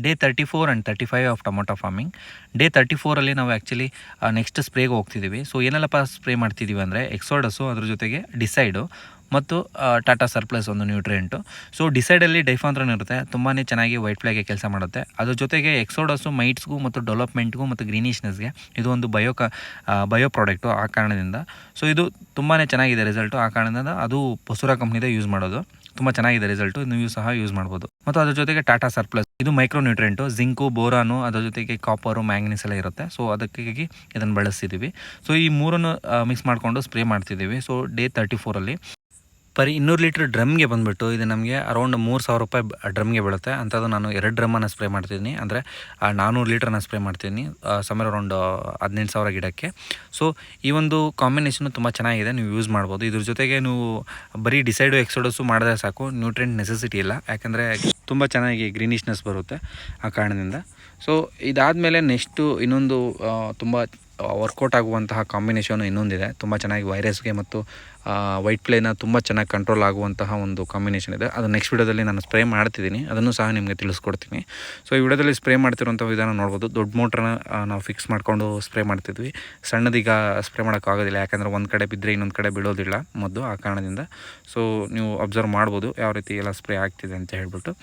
Day 34 and 35 of tomato farming. Day 34ಅಲ್ಲಿ ನಾವು actually next ಸ್ಪ್ರೇಗೆ ಹೋಗ್ತಿದ್ದೀವಿ. ಸೊ ಏನೆಲ್ಲಪ್ಪ ಸ್ಪ್ರೇ ಮಾಡ್ತಿದ್ದೀವಿ ಅಂದರೆ ಎಕ್ಸೋಡಸ್ಸು, ಅದ್ರ ಜೊತೆಗೆ ಡಿಸೈಡು ಮತ್ತು ಟಾಟಾ ಸರ್ಪ್ಲಸ್ ಒಂದು ನ್ಯೂಟ್ರಿಯೆಂಟು. ಸೊ ಡಿಸೈಡಲ್ಲಿ ಡೈಫಾಂಥ್ರಾನ್ ಇರುತ್ತೆ, ತುಂಬಾ ಚೆನ್ನಾಗಿ ವೈಟ್ ಫ್ಲಾಗೆ ಕೆಲಸ ಮಾಡುತ್ತೆ. ಅದ್ರ ಜೊತೆಗೆ ಎಕ್ಸೋಡಸ್ಸು ಮೈಟ್ಸ್ಗೂ ಮತ್ತು ಡೆವಲಪ್ಮೆಂಟ್ಗೂ ಮತ್ತು ಗ್ರೀನಿಶ್ನೆಸ್ಗೆ ಇದು ಒಂದು ಬಯೋ ಪ್ರಾಡಕ್ಟು. ಆ ಕಾರಣದಿಂದ ಸೊ ಇದು ತುಂಬಾ ಚೆನ್ನಾಗಿದೆ ರಿಸಲ್ಟು. ಆ ಕಾರಣದಿಂದ ಅದು ಪೊಸುರಾ ಕಂಪ್ನಿದೇ ಯೂಸ್ ಮಾಡೋದು. ತುಂಬ ಚೆನ್ನಾಗಿದೆ ರಿಸಲ್ಟು, ನೀವು ಸಹ ಯೂಸ್ ಮಾಡ್ಬೋದು. ಮತ್ತು ಅದ್ರ ಜೊತೆಗೆ ಟಾಟಾ ಸರ್ಪ್ಲಸ್, ಇದು ಮೈಕ್ರೋ ನ್ಯೂಟ್ರಿಯೆಂಟು, ಜಿಂಕು, ಬೋರಾನು, ಅದ್ರ ಜೊತೆಗೆ ಕಾಪರು, ಮ್ಯಾಂಗನೀಸ್ ಎಲ್ಲ ಇರುತ್ತೆ. ಸೊ ಅದಕ್ಕಾಗಿ ಇದನ್ನು ಬಳಸ್ತಿದ್ದೀವಿ. ಸೊ ಈ ಮೂರನ್ನು ಮಿಕ್ಸ್ ಮಾಡಿಕೊಂಡು ಸ್ಪ್ರೇ ಮಾಡ್ತಿದ್ದೀವಿ. ಸೊ ಡೇ 34ಅಲ್ಲಿ ಬರೀ 200 ಲೀಟ್ರ್ ಡ್ರಮ್ಗೆ ಬಂದುಬಿಟ್ಟು ಇದು ನಮಗೆ ಅರೌಂಡ್ 3,000 ರೂಪಾಯಿ ಡ್ರಮ್ಗೆ ಬೀಳುತ್ತೆ. ಅಂಥದ್ದು ನಾನು 2 ಡ್ರಮ್ಮನ್ನು ಸ್ಪ್ರೇ ಮಾಡ್ತಿದ್ದೀನಿ, ಅಂದರೆ 400 ಲೀಟ್ರನ್ನ ಸ್ಪ್ರೇ ಮಾಡ್ತೀನಿ, ಸುಮಾರು ಅರೌಂಡ್ 18,000 ಗಿಡಕ್ಕೆ. ಸೊ ಈ ಒಂದು ಕಾಂಬಿನೇಷನು ತುಂಬ ಚೆನ್ನಾಗಿದೆ, ನೀವು ಯೂಸ್ ಮಾಡ್ಬೋದು. ಇದ್ರ ಜೊತೆಗೆ ನೀವು ಬರೀ ಡಿಸೈಡು ಎಕ್ಸೋಡಸ್ಸು ಮಾಡಿದ್ರೆ ಸಾಕು, ನ್ಯೂಟ್ರಿಯೆಂಟ್ ನೆಸೆಸಿಟಿ ಇಲ್ಲ, ಯಾಕಂದರೆ ತುಂಬ ಚೆನ್ನಾಗಿ ಗ್ರೀನಿಶ್ನೆಸ್ ಬರುತ್ತೆ. ಆ ಕಾರಣದಿಂದ ಸೊ ಇದಾದಮೇಲೆ ನೆಕ್ಸ್ಟು ಇನ್ನೊಂದು ತುಂಬ ವರ್ಕೌಟ್ ಆಗುವಂತಹ ಕಾಂಬಿನೇಷನು ಇನ್ನೊಂದಿದೆ. ತುಂಬ ಚೆನ್ನಾಗಿ ವೈರಸ್ಗೆ ಮತ್ತು ವೈಟ್ ಫ್ಲೈನ ತುಂಬ ಚೆನ್ನಾಗಿ ಕಂಟ್ರೋಲ್ ಆಗುವಂತಹ ಒಂದು ಕಾಂಬಿನೇಷನ್ ಇದೆ. ಅದು ನೆಕ್ಸ್ಟ್ ವಿಡಿಯೋದಲ್ಲಿ ನಾನು ಸ್ಪ್ರೇ ಮಾಡ್ತಿದ್ದೀನಿ, ಅದನ್ನು ಸಹ ನಿಮಗೆ ತಿಳಿಸ್ಕೊಡ್ತೀನಿ. ಸೊ ಈ ವಿಡಿಯೋದಲ್ಲಿ ಸ್ಪ್ರೇ ಮಾಡ್ತಿರೋಂಥ ವಿಧಾನ ನೋಡ್ಬೋದು. ದೊಡ್ಡ ಮೋಟ್ರನ್ನ ನಾವು ಫಿಕ್ಸ್ ಮಾಡಿಕೊಂಡು ಸ್ಪ್ರೇ ಮಾಡ್ತಿದ್ವಿ. ಸಣ್ಣದೀಗ ಸ್ಪ್ರೇ ಮಾಡೋಕ್ಕಾಗೋದಿಲ್ಲ, ಯಾಕಂದರೆ ಒಂದು ಕಡೆ ಬಿದ್ದರೆ ಇನ್ನೊಂದು ಕಡೆ ಬೀಳೋದಿಲ್ಲ ಮೊದಲು. ಆ ಕಾರಣದಿಂದ ಸೊ ನೀವು ಅಬ್ಸರ್ವ್ ಮಾಡ್ಬೋದು ಯಾವ ರೀತಿ ಎಲ್ಲ ಸ್ಪ್ರೇ ಆಗ್ತಿದೆ ಅಂತ ಹೇಳ್ಬಿಟ್ಟು.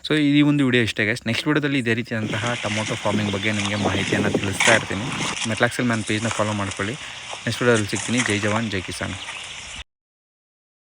ಸೊ ಈ ಒಂದು ವಿಡಿಯೋ ಇಷ್ಟೇ ಗೈಸ್. ನೆಕ್ಸ್ಟ್ ವಿಡಿಯೋದಲ್ಲಿ ಇದೇ ರೀತಿಯಾದಂತಹ ಟೊಮೊಟೊ ಫಾರ್ಮಿಂಗ್ ಬಗ್ಗೆ ನಿಮಗೆ ಮಾಹಿತಿಯನ್ನು ತಿಳಿಸ್ತಾ ಇರ್ತೀನಿ. ಮೆಟ್ಲಾಕ್ಸೆಲ್ ಮ್ಯಾನ್ ಪೇಜ್ನ ಫಾಲೋ ಮಾಡ್ಕೊಳ್ಳಿ. ನೆಕ್ಸ್ಟ್ ವಿಡಿಯೋದಲ್ಲಿ ಸಿಗ್ತೀನಿ. ಜೈ ಜವಾನ್ ಜೈ ಕಿಸಾನ್.